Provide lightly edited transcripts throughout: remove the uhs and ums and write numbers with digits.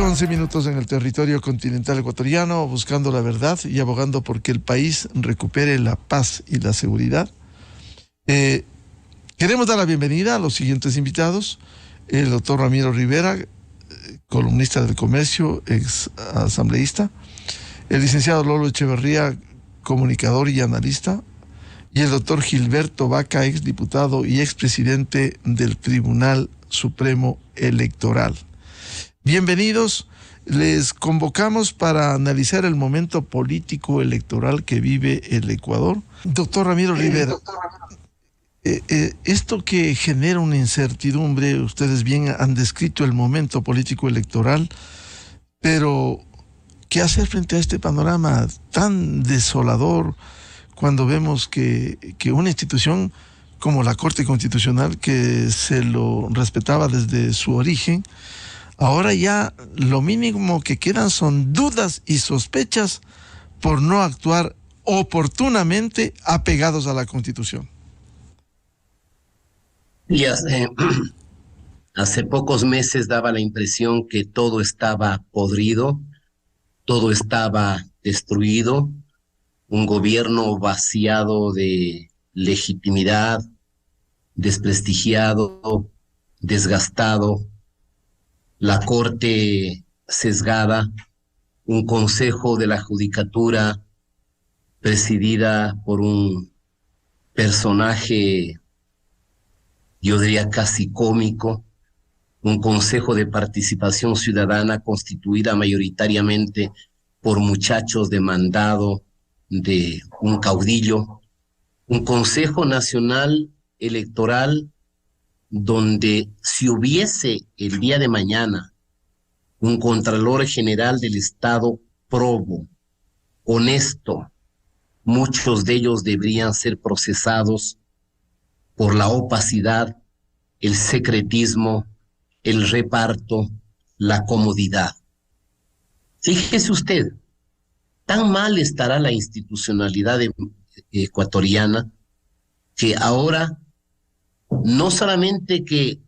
11 minutos en el territorio continental ecuatoriano, buscando la verdad y abogando porque el país recupere la paz y la seguridad. Queremos dar la bienvenida a los siguientes invitados: el doctor Ramiro Rivera, columnista del Comercio, ex asambleísta; el licenciado Lolo Echeverría, comunicador y analista; y el doctor Gilberto Vaca, ex diputado y expresidente del Tribunal Supremo Electoral. Bienvenidos. Les convocamos para analizar el momento político electoral que vive el Ecuador. Doctor Ramiro Rivera, esto que genera una incertidumbre, ustedes bien han descrito el momento político electoral, pero ¿qué hacer frente a este panorama tan desolador cuando vemos que una institución como la Corte Constitucional, que se lo respetaba desde su origen, ahora ya lo mínimo que quedan son dudas y sospechas por no actuar oportunamente apegados a la Constitución? Y hace pocos meses daba la impresión que todo estaba podrido, todo estaba destruido, un gobierno vaciado de legitimidad, desprestigiado, desgastado, la Corte sesgada, un Consejo de la Judicatura presidida por un personaje, yo diría casi cómico, un Consejo de Participación Ciudadana constituida mayoritariamente por muchachos de mandado de un caudillo, un Consejo Nacional Electoral donde si hubiese el día de mañana un Contralor General del Estado probo, honesto, muchos de ellos deberían ser procesados por la opacidad, el secretismo, el reparto, la comodidad. Fíjese usted, tan mal estará la institucionalidad ecuatoriana que ahora no solamente que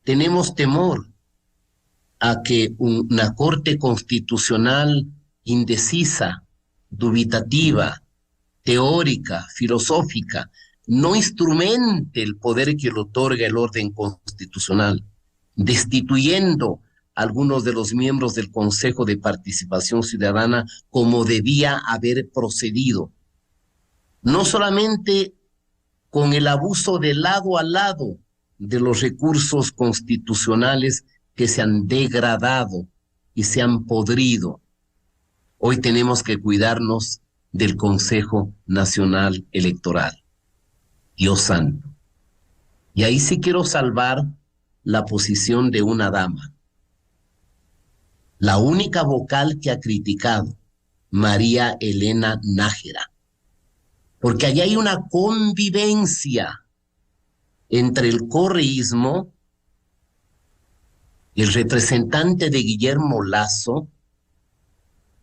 tenemos temor a que una Corte Constitucional indecisa, dubitativa, teórica, filosófica, no instrumente el poder que le otorga el orden constitucional, destituyendo a algunos de los miembros del Consejo de Participación Ciudadana como debía haber procedido. No solamente con el abuso de lado a lado de los recursos constitucionales que se han degradado y se han podrido. Hoy tenemos que cuidarnos del Consejo Nacional Electoral. Dios santo. Y ahí sí quiero salvar la posición de una dama. La única vocal que ha criticado, María Elena Nájera. Porque allá hay una convivencia entre el correísmo, el representante de Guillermo Lasso,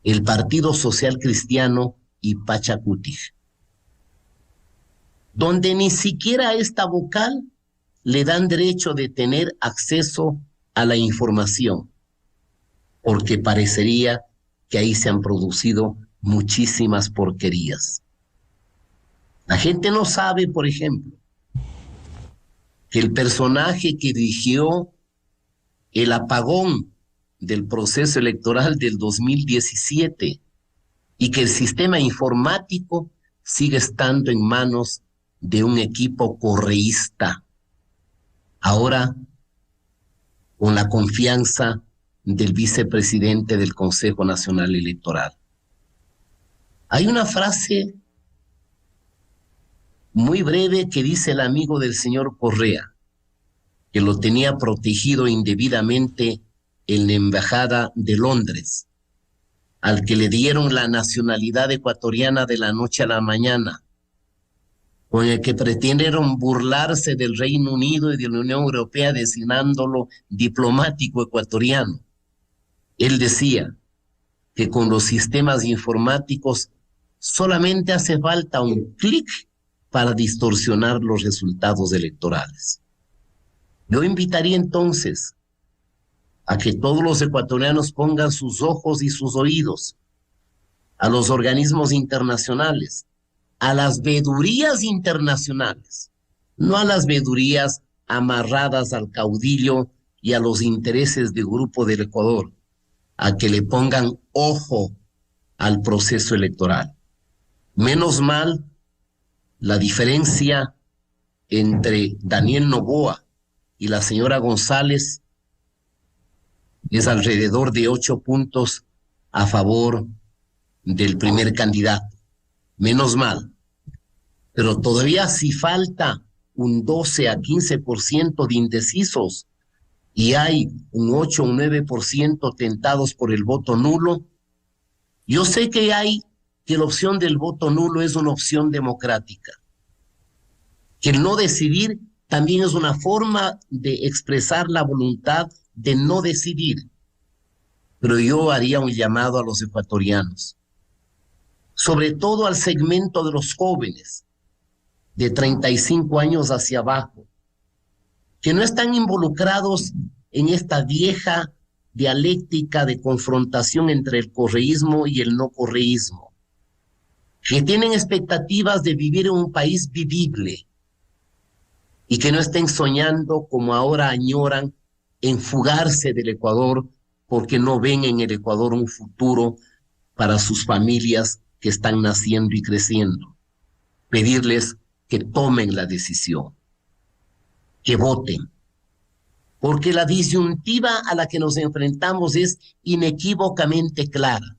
el Partido Social Cristiano y Pachacuti, donde ni siquiera a esta vocal le dan derecho de tener acceso a la información, porque parecería que ahí se han producido muchísimas porquerías. La gente no sabe, por ejemplo, que el personaje que dirigió el apagón del proceso electoral del 2017 y que el sistema informático sigue estando en manos de un equipo correísta, ahora con la confianza del vicepresidente del Consejo Nacional Electoral. Hay una frase muy breve que dice el amigo del señor Correa, que lo tenía protegido indebidamente en la Embajada de Londres, al que le dieron la nacionalidad ecuatoriana de la noche a la mañana, con el que pretendieron burlarse del Reino Unido y de la Unión Europea designándolo diplomático ecuatoriano. Él decía que con los sistemas informáticos solamente hace falta un clic para distorsionar los resultados electorales. Yo invitaría entonces a que todos los ecuatorianos pongan sus ojos y sus oídos a los organismos internacionales, a las vedurías internacionales, no a las vedurías amarradas al caudillo y a los intereses del Grupo del Ecuador, a que le pongan ojo al proceso electoral. Menos mal, la diferencia entre Daniel Noboa y la señora González es alrededor de 8 puntos a favor del primer candidato. Menos mal. Pero todavía si falta un 12 a 15% de indecisos y hay un 8 o un 9% tentados por el voto nulo, yo sé que la opción del voto nulo es una opción democrática. Que el no decidir también es una forma de expresar la voluntad de no decidir. Pero yo haría un llamado a los ecuatorianos, sobre todo al segmento de los jóvenes de 35 años hacia abajo, que no están involucrados en esta vieja dialéctica de confrontación entre el correísmo y el no correísmo, que tienen expectativas de vivir en un país vivible y que no estén soñando como ahora añoran en fugarse del Ecuador porque no ven en el Ecuador un futuro para sus familias que están naciendo y creciendo. Pedirles que tomen la decisión, que voten, porque la disyuntiva a la que nos enfrentamos es inequívocamente clara.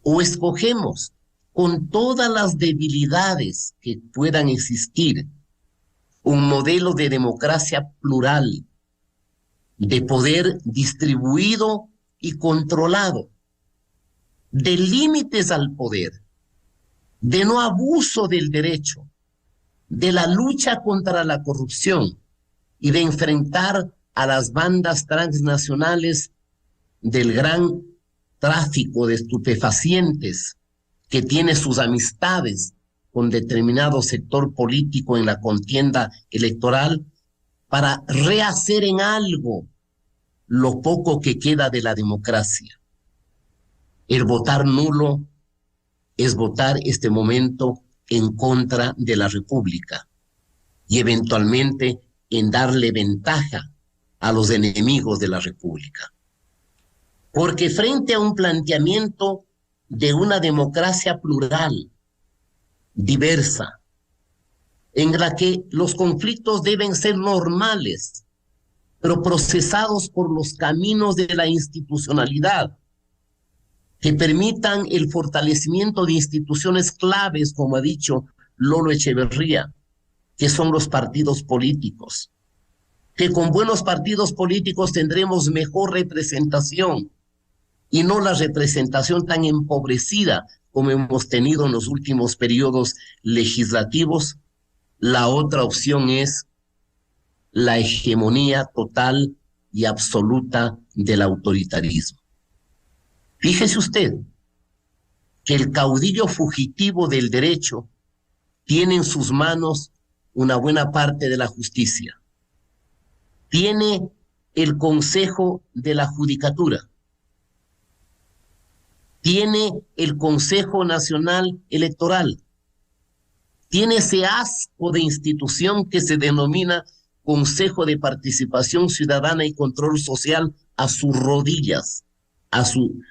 O escogemos con todas las debilidades que puedan existir un modelo de democracia plural, de poder distribuido y controlado, de límites al poder, de no abuso del derecho, de la lucha contra la corrupción y de enfrentar a las bandas transnacionales del gran tráfico de estupefacientes que tiene sus amistades con determinado sector político en la contienda electoral, para rehacer en algo lo poco que queda de la democracia. El votar nulo es votar este momento en contra de la República y eventualmente en darle ventaja a los enemigos de la República. Porque frente a un planteamiento de una democracia plural, diversa, en la que los conflictos deben ser normales, pero procesados por los caminos de la institucionalidad, que permitan el fortalecimiento de instituciones claves, como ha dicho Lolo Echeverría, que son los partidos políticos, que con buenos partidos políticos tendremos mejor representación y no la representación tan empobrecida como hemos tenido en los últimos periodos legislativos. La otra opción es la hegemonía total y absoluta del autoritarismo. Fíjese usted que el caudillo fugitivo del derecho tiene en sus manos una buena parte de la justicia. Tiene el Consejo de la Judicatura. Tiene el Consejo Nacional Electoral. Tiene ese asco de institución que se denomina Consejo de Participación Ciudadana y Control Social a sus rodillas, a su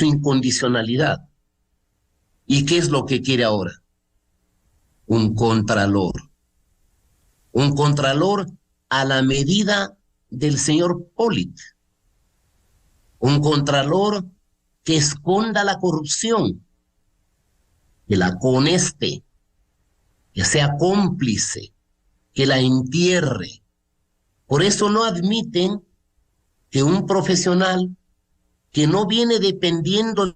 incondicionalidad. ¿Y qué es lo que quiere ahora? Un contralor. Un contralor a la medida del señor Pollitt. Un contralor que esconda la corrupción, que la coneste, que sea cómplice, que la entierre. Por eso no admiten que un profesional que no viene dependiendo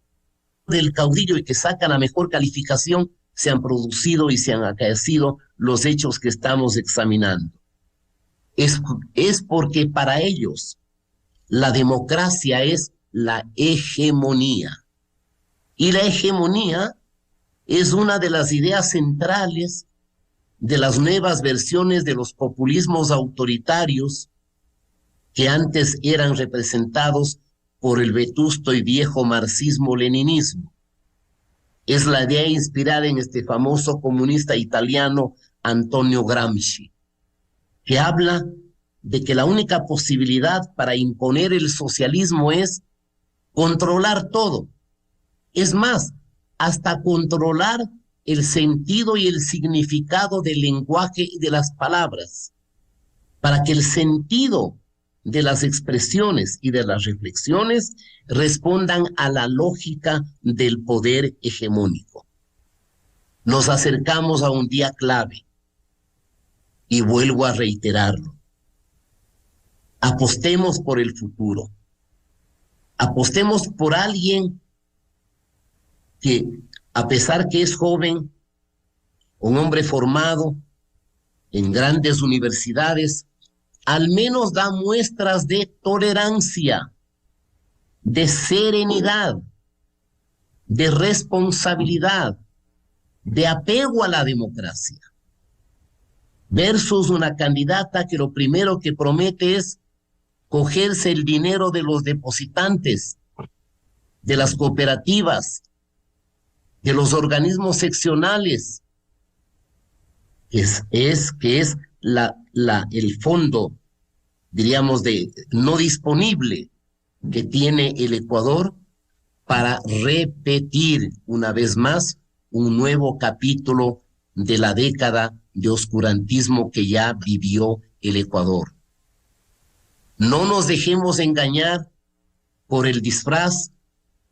del caudillo y que saca la mejor calificación, se han producido y se han acaecido los hechos que estamos examinando. Es porque para ellos la democracia es la hegemonía. Y la hegemonía es una de las ideas centrales de las nuevas versiones de los populismos autoritarios que antes eran representados por el vetusto y viejo marxismo-leninismo. Es la idea inspirada en este famoso comunista italiano Antonio Gramsci, que habla de que la única posibilidad para imponer el socialismo es controlar todo. Es más, hasta controlar el sentido y el significado del lenguaje y de las palabras, para que el sentido de las expresiones y de las reflexiones respondan a la lógica del poder hegemónico. Nos acercamos a un día clave y vuelvo a reiterarlo. Apostemos por el futuro. Apostemos por alguien que, a pesar que es joven, un hombre formado en grandes universidades, al menos da muestras de tolerancia, de serenidad, de responsabilidad, de apego a la democracia, versus una candidata que lo primero que promete es cogerse el dinero de los depositantes, de las cooperativas, de los organismos seccionales, que es el fondo, diríamos, de no disponible que tiene el Ecuador para repetir una vez más un nuevo capítulo de la década de oscurantismo que ya vivió el Ecuador. No nos dejemos engañar por el disfraz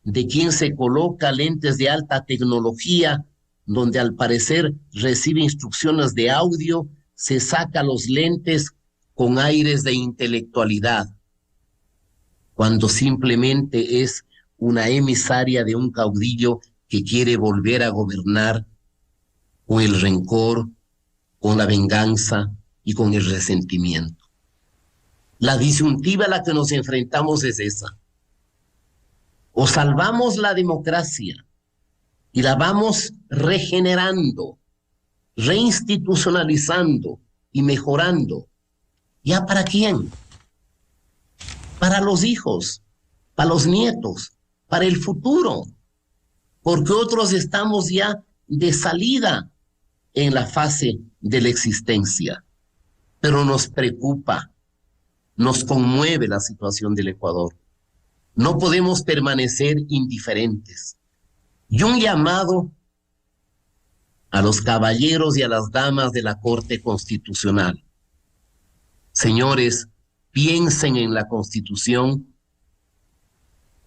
de quien se coloca lentes de alta tecnología, donde al parecer recibe instrucciones de audio, se saca los lentes con aires de intelectualidad, cuando simplemente es una emisaria de un caudillo que quiere volver a gobernar con el rencor, con la venganza y con el resentimiento. La disyuntiva a la que nos enfrentamos es esa. O salvamos la democracia y la vamos regenerando, reinstitucionalizando y mejorando. ¿Ya para quién? Para los hijos, para los nietos, para el futuro. Porque otros estamos ya de salida en la fase de la existencia. Pero nos preocupa, nos conmueve la situación del Ecuador. No podemos permanecer indiferentes. Y un llamado a los caballeros y a las damas de la Corte Constitucional. Señores, piensen en la Constitución,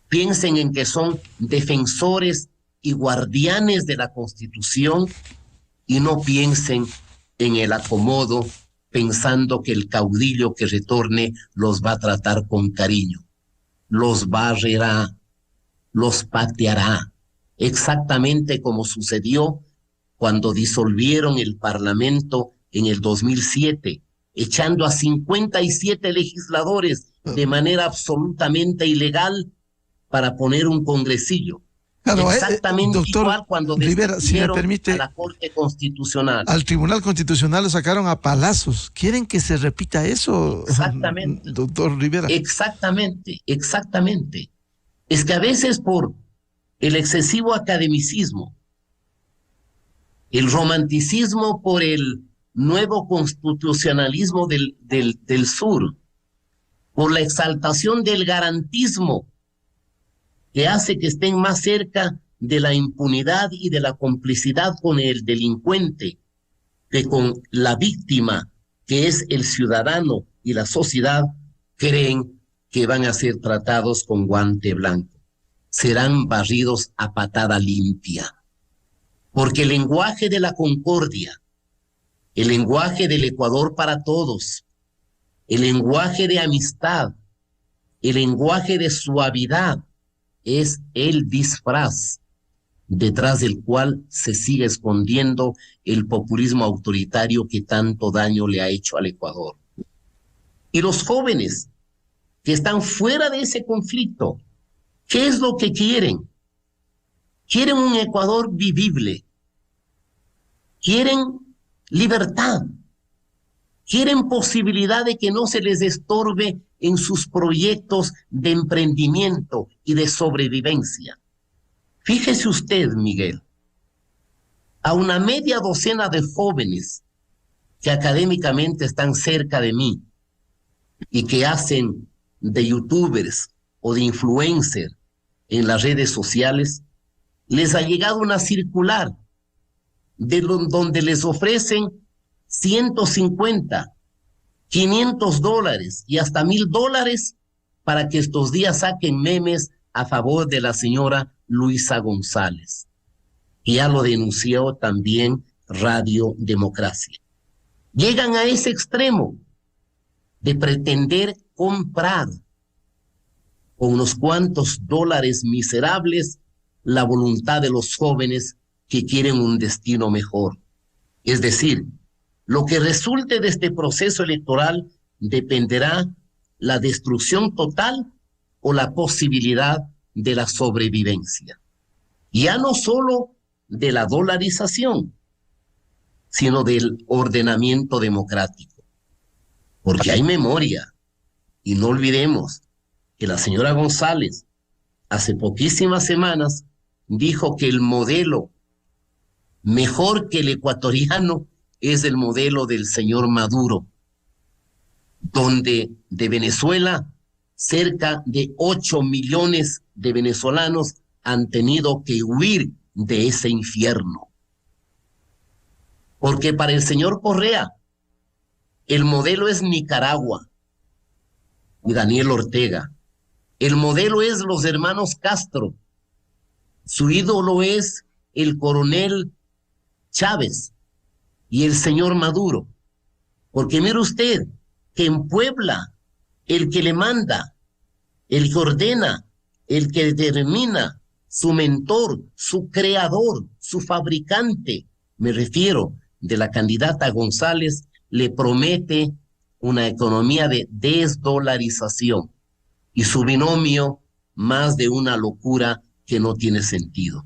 piensen en que son defensores y guardianes de la Constitución y no piensen en el acomodo pensando que el caudillo que retorne los va a tratar con cariño. Los barrerá, los pateará, exactamente como sucedió cuando disolvieron el Parlamento en el 2007, echando a 57 legisladores de manera absolutamente ilegal para poner un congresillo. Claro, exactamente doctor igual cuando Rivera, si me permite, a la Corte Constitucional. Al Tribunal Constitucional lo sacaron a palazos. ¿Quieren que se repita eso, exactamente, doctor Rivera? Exactamente, exactamente. Es que a veces por el excesivo academicismo, el romanticismo por el nuevo constitucionalismo del sur, por la exaltación del garantismo, que hace que estén más cerca de la impunidad y de la complicidad con el delincuente que con la víctima, que es el ciudadano y la sociedad, creen que van a ser tratados con guante blanco. Serán barridos a patada limpia. Porque el lenguaje de la concordia, el lenguaje del Ecuador para todos, el lenguaje de amistad, el lenguaje de suavidad, es el disfraz detrás del cual se sigue escondiendo el populismo autoritario que tanto daño le ha hecho al Ecuador. Y los jóvenes que están fuera de ese conflicto, ¿qué es lo que quieren? Quieren un Ecuador vivible, quieren libertad, quieren posibilidad de que no se les estorbe en sus proyectos de emprendimiento y de sobrevivencia. Fíjese usted, Miguel, a una media docena de jóvenes que académicamente están cerca de mí y que hacen de youtubers o de influencers en las redes sociales, les ha llegado una circular donde les ofrecen 150, $500 y hasta $1,000 para que estos días saquen memes a favor de la señora Luisa González. Y ya lo denunció también Radio Democracia. Llegan a ese extremo de pretender comprar con unos cuantos dólares miserables la voluntad de los jóvenes que quieren un destino mejor. Es decir, lo que resulte de este proceso electoral dependerá la destrucción total o la posibilidad de la sobrevivencia. Ya no solo de la dolarización, sino del ordenamiento democrático. Porque hay memoria, y no olvidemos que la señora González hace poquísimas semanas dijo que el modelo mejor que el ecuatoriano es el modelo del señor Maduro, donde de Venezuela cerca de 8 millones de venezolanos han tenido que huir de ese infierno. Porque para el señor Correa, el modelo es Nicaragua y Daniel Ortega. El modelo es los hermanos Castro. Su ídolo es el coronel Chávez y el señor Maduro. Porque mire usted que en Puebla el que le manda, el que ordena, el que determina, su mentor, su creador, su fabricante, me refiero de la candidata González, le promete una economía de desdolarización y su binomio más de una locura que no tiene sentido.